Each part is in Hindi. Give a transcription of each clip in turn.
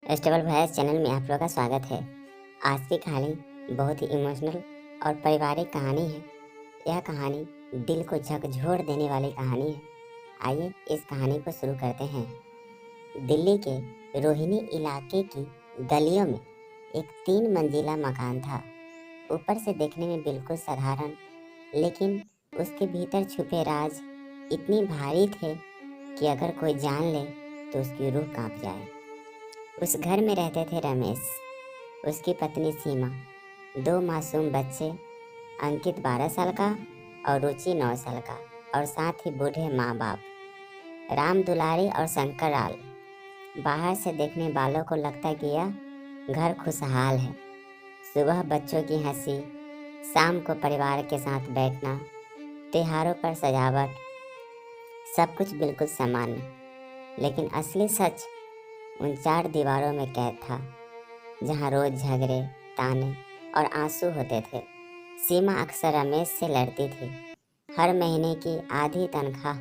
वेजिटेबल भैया चैनल में आप लोगों का स्वागत है। आज की कहानी बहुत ही इमोशनल और पारिवारिक कहानी है। यह कहानी दिल को झकझोर देने वाली कहानी है। आइए इस कहानी को शुरू करते हैं। दिल्ली के रोहिणी इलाके की गलियों में एक 3 मंजिला मकान था। ऊपर से देखने में बिल्कुल साधारण, लेकिन उसके भीतर छुपे राज इतनी भारी थे कि अगर कोई जान ले तो उसकी रूह कांप जाए। उस घर में रहते थे रमेश, उसकी पत्नी सीमा, 2 मासूम बच्चे, अंकित 12 साल का और रुचि 9 साल का, और साथ ही बूढ़े माँ बाप राम दुलारी और शंकर लाल। बाहर से देखने वालों को लगता कि यह घर खुशहाल है। सुबह बच्चों की हंसी, शाम को परिवार के साथ बैठना, त्योहारों पर सजावट, सब कुछ बिल्कुल सामान्य। लेकिन असली सच उन 4 दीवारों में कैद था, जहाँ रोज झगड़े, ताने और आंसू होते थे। सीमा अक्सर रमेश से लड़ती थी। हर महीने की आधी तनख्वाह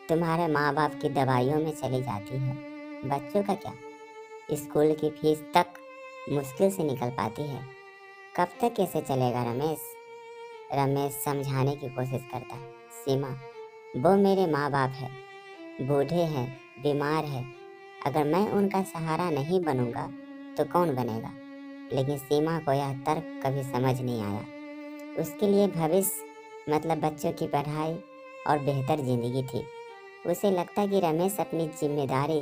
तुम्हारे माँ बाप की दवाइयों में चली जाती है, बच्चों का क्या, स्कूल की फीस तक मुश्किल से निकल पाती है। कब तक कैसे चलेगा रमेश? रमेश समझाने की कोशिश करता। सीमा, वो मेरे माँ बाप है, बूढ़े हैं, बीमार है। अगर मैं उनका सहारा नहीं बनूंगा तो कौन बनेगा? लेकिन सीमा को यह तर्क कभी समझ नहीं आया। उसके लिए भविष्य मतलब बच्चों की पढ़ाई और बेहतर जिंदगी थी। उसे लगता कि रमेश अपनी जिम्मेदारी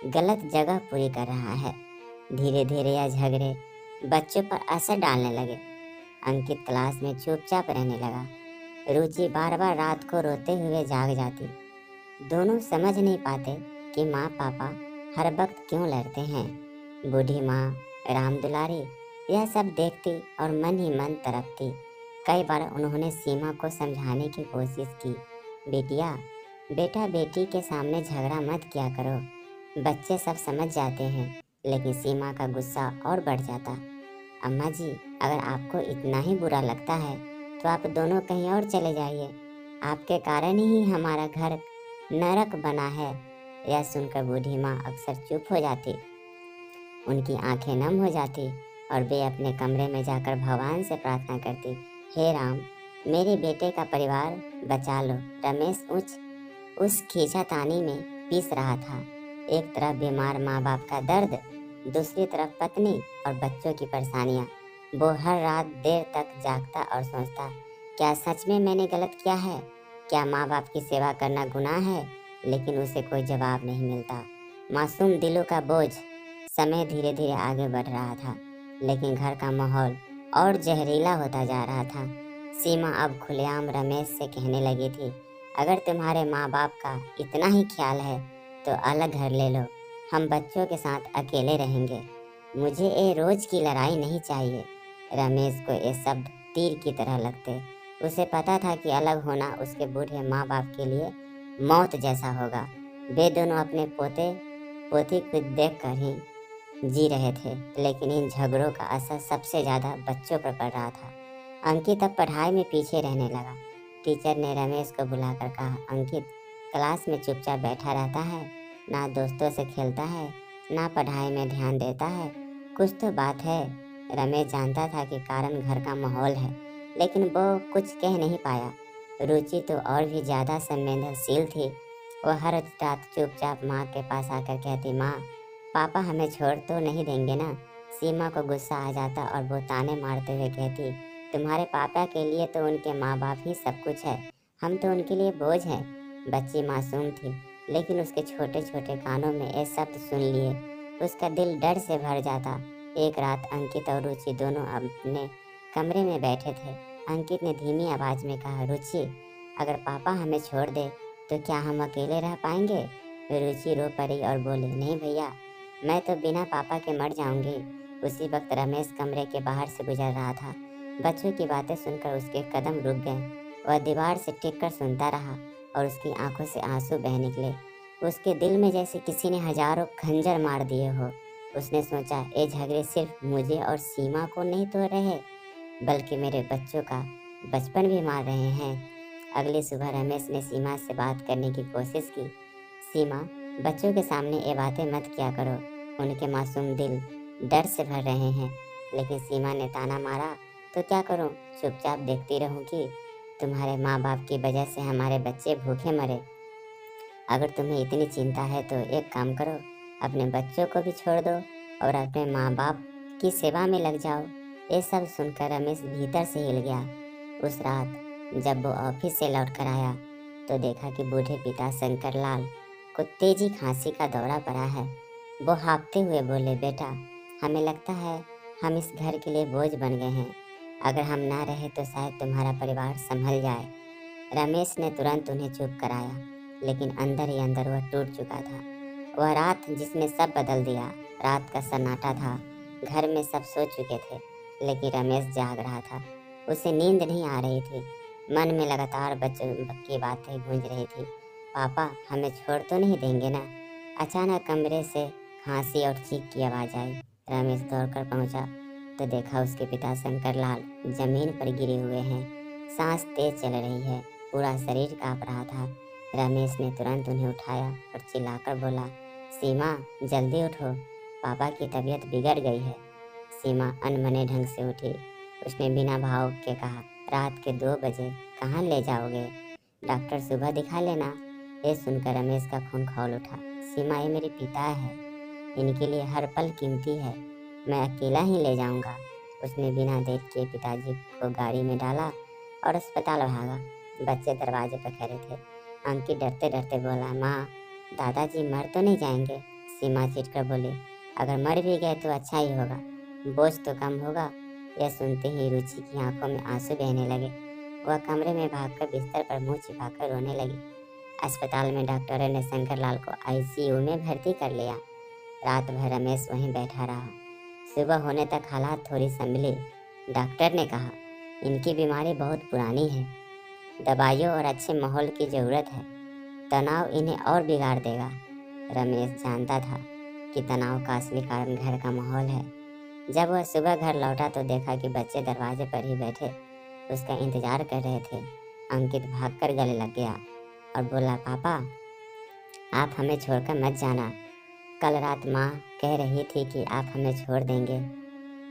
गलत जगह पूरी कर रहा है। धीरे धीरे यह झगड़े बच्चों पर असर डालने लगे। अंकित क्लास में चुपचाप रहने लगा। रुचि बार बार रात को रोते हुए जाग जाती। दोनों समझ नहीं पाते कि माँ पापा हर वक्त क्यों लड़ते हैं। बूढ़ी माँ राम दुलारी यह सब देखती और मन ही मन तड़पती। कई बार उन्होंने सीमा को समझाने की कोशिश की, बेटा बेटी के सामने झगड़ा मत किया करो, बच्चे सब समझ जाते हैं। लेकिन सीमा का गुस्सा और बढ़ जाता। अम्मा जी, अगर आपको इतना ही बुरा लगता है तो आप दोनों कहीं और चले जाइए। आपके कारण ही हमारा घर नरक बना है। यह सुनकर बूढ़ी माँ अक्सर चुप हो जाती। उनकी आंखें नम हो जाती और वे अपने कमरे में जाकर भगवान से प्रार्थना करती, हे राम, मेरे बेटे का परिवार बचा लो। रमेश उस खींचातानी में पीस रहा था। एक तरफ बीमार माँ बाप का दर्द, दूसरी तरफ पत्नी और बच्चों की परेशानियाँ। वो हर रात देर तक जागता और सोचता, क्या सच में मैंने गलत किया है? क्या माँ बाप की सेवा करना गुनाह है? लेकिन उसे कोई जवाब नहीं मिलता। मासूम दिलों का बोझ। समय धीरे धीरे आगे बढ़ रहा था, लेकिन घर का माहौल और जहरीला होता जा रहा था। सीमा अब खुलेआम रमेश से कहने लगी थी, अगर तुम्हारे माँ बाप का इतना ही ख्याल है तो अलग घर ले लो, हम बच्चों के साथ अकेले रहेंगे। मुझे ये रोज की लड़ाई नहीं चाहिए। रमेश को ये शब्द तीर की तरह लगते। उसे पता था कि अलग होना उसके बूढ़े माँ बाप के लिए मौत जैसा होगा। वे दोनों अपने पोते पोती को देख कर ही जी रहे थे, लेकिन इन झगड़ों का असर सबसे ज़्यादा बच्चों पर पड़ रहा था। अंकित अब पढ़ाई में पीछे रहने लगा। टीचर ने रमेश को बुलाकर कहा, अंकित क्लास में चुपचाप बैठा रहता है, ना दोस्तों से खेलता है, ना पढ़ाई में ध्यान देता है। कुछ तो बात है। रमेश जानता था कि कारण घर का माहौल है, लेकिन वो कुछ कह नहीं पाया। रुचि तो और भी ज़्यादा संवेदनशील थी। वह हर रात चुपचाप माँ के पास आकर कहती, माँ, पापा हमें छोड़ तो नहीं देंगे ना? सीमा को गुस्सा आ जाता और वो ताने मारते हुए कहती, तुम्हारे पापा के लिए तो उनके माँ बाप ही सब कुछ है, हम तो उनके लिए बोझ हैं। बच्ची मासूम थी, लेकिन उसके छोटे छोटे कानों में ये शब्द सुन लिए उसका दिल डर से भर जाता। एक रात अंकित और रुचि दोनों अपने कमरे में बैठे थे। अंकित ने धीमी आवाज में कहा, रुचि, अगर पापा हमें छोड़ दे तो क्या हम अकेले रह पाएंगे? रुचि रो पड़ी और बोली, नहीं भैया, मैं तो बिना पापा के मर जाऊंगी। उसी वक्त रमेश कमरे के बाहर से गुजर रहा था। बच्चों की बातें सुनकर उसके कदम रुक गए। वह दीवार से टिक कर सुनता रहा और उसकी आंखों से आंसू बह निकले। उसके दिल में जैसे किसी ने हजारों खंजर मार दिए हो। उसने सोचा, ये झगड़े सिर्फ मुझे और सीमा को नहीं तोड़ रहे, बल्कि मेरे बच्चों का बचपन भी मार रहे हैं। अगली सुबह रमेश ने सीमा से बात करने की कोशिश की। सीमा, बच्चों के सामने ये बातें मत किया करो। उनके मासूम दिल डर से भर रहे हैं। लेकिन सीमा ने ताना मारा, तो क्या करूं, चुपचाप देखती रहूं कि तुम्हारे माँ बाप की वजह से हमारे बच्चे भूखे मरे। अगर तुम्हें इतनी चिंता है तो एक काम करो, अपने बच्चों को भी छोड़ दो और अपने माँ बाप की सेवा में लग जाओ। ये सब सुनकर रमेश भीतर से हिल गया। उस रात जब वो ऑफिस से लौट कर आया तो देखा कि बूढ़े पिता शंकर लाल को तेजी खांसी का दौरा पड़ा है। वो हाँफते हुए बोले, बेटा, हमें लगता है हम इस घर के लिए बोझ बन गए हैं। अगर हम ना रहे तो शायद तुम्हारा परिवार संभल जाए। रमेश ने तुरंत उन्हें चुप कराया, लेकिन अंदर ही अंदर वह टूट चुका था। वह रात जिसने सब बदल दिया। रात का सन्नाटा था, घर में सब सो चुके थे, लेकिन रमेश जाग रहा था। उसे नींद नहीं आ रही थी। मन में लगातार बच्चों की बातें गूंज रही थी। पापा हमें छोड़ तो नहीं देंगे ना? अचानक कमरे से खांसी और चीख की आवाज़ आई। रमेश दौड़कर पहुंचा तो देखा उसके पिता शंकर लाल जमीन पर गिरे हुए हैं। सांस तेज चल रही है, पूरा शरीर कांप रहा था। रमेश ने तुरंत उन्हें उठाया और चिल्लाकर बोला, सीमा, जल्दी उठो, पापा की तबीयत बिगड़ गई है। सीमा अनमने ढंग से उठी। उसने बिना भाव के कहा, रात के 2 बजे कहाँ ले जाओगे? डॉक्टर सुबह दिखा लेना। ये सुनकर रमेश का खून खौल उठा। सीमा, ये मेरे पिता है, इनके लिए हर पल कीमती है, मैं अकेला ही ले जाऊंगा। उसने बिना देर किए पिताजी को गाड़ी में डाला और अस्पताल भागा। बच्चे दरवाजे पर खड़े थे। अंकित डरते डरते बोला, माँ, दादाजी मर तो नहीं जाएंगे? सीमा चिढ़ कर बोली, अगर मर भी गए तो अच्छा ही होगा, बोझ तो कम होगा। यह सुनते ही रुचि की आंखों में आंसू बहने लगे। वह कमरे में भागकर बिस्तर पर मुंह छिपाकर रोने लगी। अस्पताल में डॉक्टरों ने शंकर लाल को आईसीयू में भर्ती कर लिया। रात भर रमेश वहीं बैठा रहा। सुबह होने तक हालात थोड़ी संभली। डॉक्टर ने कहा, इनकी बीमारी बहुत पुरानी है, दवाइयों और अच्छे माहौल की ज़रूरत है, तनाव इन्हें और बिगाड़ देगा। रमेश जानता था कि तनाव का असली कारण घर का माहौल है। जब वह सुबह घर लौटा तो देखा कि बच्चे दरवाजे पर ही बैठे उसका इंतजार कर रहे थे। अंकित भागकर गले लग गया और बोला, पापा, आप हमें छोड़कर मत जाना, कल रात माँ कह रही थी कि आप हमें छोड़ देंगे।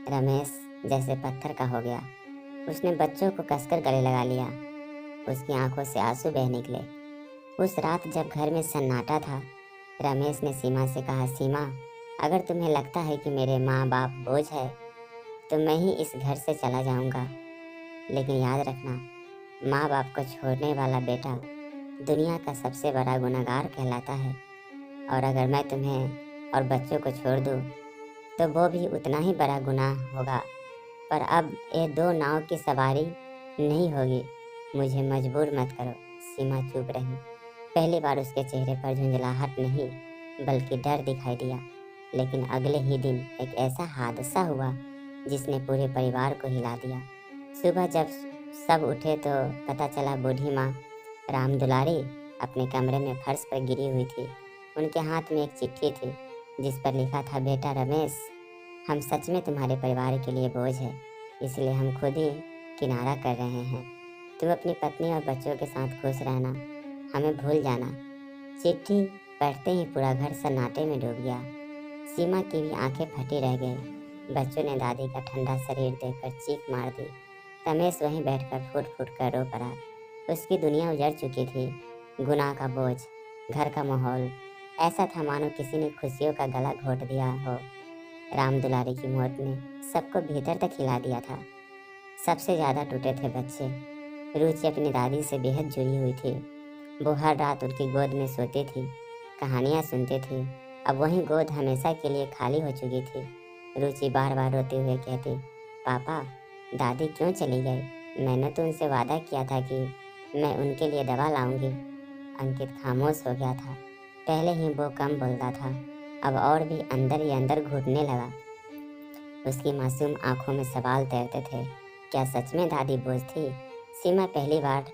रमेश जैसे पत्थर का हो गया। उसने बच्चों को कसकर गले लगा लिया। उसकी आंखों से आंसू बह निकले। उस रात जब घर में सन्नाटा था, रमेश ने सीमा से कहा, सीमा, अगर तुम्हें लगता है कि मेरे माँ बाप बोझ है तो मैं ही इस घर से चला जाऊंगा, लेकिन याद रखना, माँ बाप को छोड़ने वाला बेटा दुनिया का सबसे बड़ा गुनहगार कहलाता है। और अगर मैं तुम्हें और बच्चों को छोड़ दूँ तो वो भी उतना ही बड़ा गुनाह होगा। पर अब ये 2 नाव की सवारी नहीं होगी। मुझे मजबूर मत करो। सीमा चुप रही। पहली बार उसके चेहरे पर झुंझलाहट नहीं बल्कि डर दिखाई दिया। लेकिन अगले ही दिन एक ऐसा हादसा हुआ जिसने पूरे परिवार को हिला दिया। सुबह जब सब उठे तो पता चला बूढ़ी माँ राम दुलारी अपने कमरे में फर्श पर गिरी हुई थी। उनके हाथ में एक चिट्ठी थी जिस पर लिखा था, बेटा रमेश, हम सच में तुम्हारे परिवार के लिए बोझ है, इसलिए हम खुद ही किनारा कर रहे हैं। तुम अपनी पत्नी और बच्चों के साथ खुश रहना, हमें भूल जाना। चिट्ठी पढ़ते ही पूरा घर सन्नाटे में डूब गया। सीमा की भी आंखें फटी रह गई। बच्चों ने दादी का ठंडा शरीर देखकर चीख मार दी। रमेश वहीं बैठकर फूट फूट कर रो पड़ा। उसकी दुनिया उजड़ चुकी थी। गुनाह का बोझ, घर का माहौल, ऐसा था मानो किसी ने खुशियों का गला घोट दिया हो। राम दुलारी की मौत ने सबको भीतर तक हिला दिया था। सबसे ज़्यादा टूटे थे बच्चे। रुचि अपनी दादी से बेहद जुड़ी हुई थी। वो हर रात उनकी गोद में सोती थी, कहानियाँ सुनती थी। अब वही गोद हमेशा के लिए खाली हो चुकी थी। रुचि बार बार रोते हुए कहती, पापा, दादी क्यों चली गई? मैंने तो उनसे वादा किया था कि मैं उनके लिए दवा लाऊंगी। अंकित खामोश हो गया था। पहले ही वो कम बोलता था, अब और भी अंदर ही अंदर घुटने लगा। उसकी मासूम आंखों में सवाल तैरते थे, क्या सच में दादी बोझ थी? सीमा पहली बार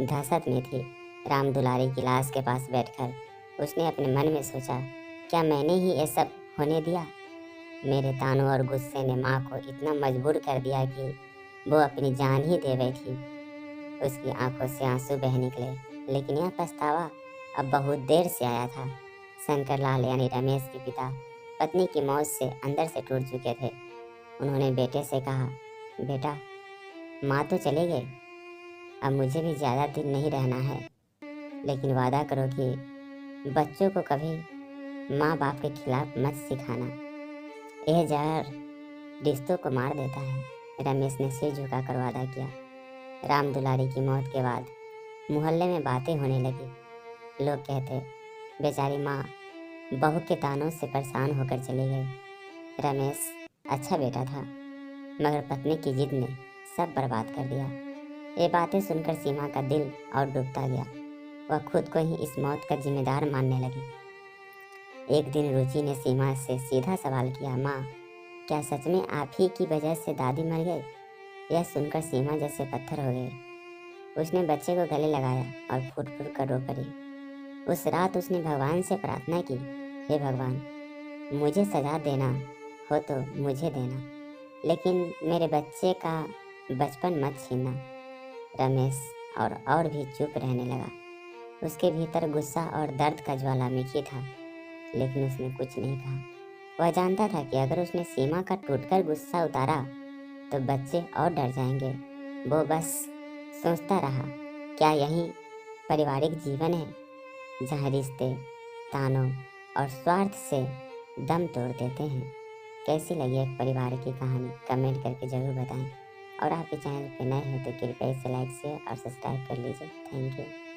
दहशत में थी। राम दुलारी की लाश के पास बैठकर उसने अपने मन में सोचा, क्या मैंने ही ये सब होने दिया? मेरे तानों और गुस्से ने माँ को इतना मजबूर कर दिया कि वो अपनी जान ही दे बैठी। उसकी आंखों से आंसू बह निकले, लेकिन यह पछतावा अब बहुत देर से आया था। शंकर लाल यानी रमेश के पिता पत्नी की मौत से अंदर से टूट चुके थे। उन्होंने बेटे से कहा, बेटा, माँ तो चले गए, अब मुझे भी ज़्यादा दिन नहीं रहना है, लेकिन वादा करो कि बच्चों को कभी माँ बाप के खिलाफ मत सिखाना। यह जहर रिश्तों को मार देता है। रमेश ने सिर झुकाकर वादा किया। राम दुलारी की मौत के बाद मोहल्ले में बातें होने लगी। लोग कहते, बेचारी माँ बहू के तानों से परेशान होकर चली गई। रमेश अच्छा बेटा था, मगर पत्नी की जिद ने सब बर्बाद कर दिया। ये बातें सुनकर सीमा का दिल और डूबता गया। वह खुद को ही इस मौत का जिम्मेदार मानने लगी। एक दिन रुचि ने सीमा से सीधा सवाल किया, माँ, क्या सच में आप ही की वजह से दादी मर गई? यह सुनकर सीमा जैसे पत्थर हो गई। उसने बच्चे को गले लगाया और फूट फूट कर रो पड़ी। उस रात उसने भगवान से प्रार्थना की, हे भगवान, मुझे सजा देना हो तो मुझे देना, लेकिन मेरे बच्चे का बचपन मत छीनना। रमेश और भी चुप रहने लगा। उसके भीतर गुस्सा और दर्द का ज्वालामुखी था, लेकिन उसने कुछ नहीं कहा। वह जानता था कि अगर उसने सीमा का टूटकर गुस्सा उतारा तो बच्चे और डर जाएंगे। वो बस सोचता रहा, क्या यही पारिवारिक जीवन है, जहाँ रिश्ते तानों और स्वार्थ से दम तोड़ देते हैं। कैसी लगी एक परिवार की कहानी कमेंट करके ज़रूर बताएं। और आपके चैनल पर नए हैं तो कृपया इसे लाइक शेयर और सब्सक्राइब कर लीजिए। Thank you.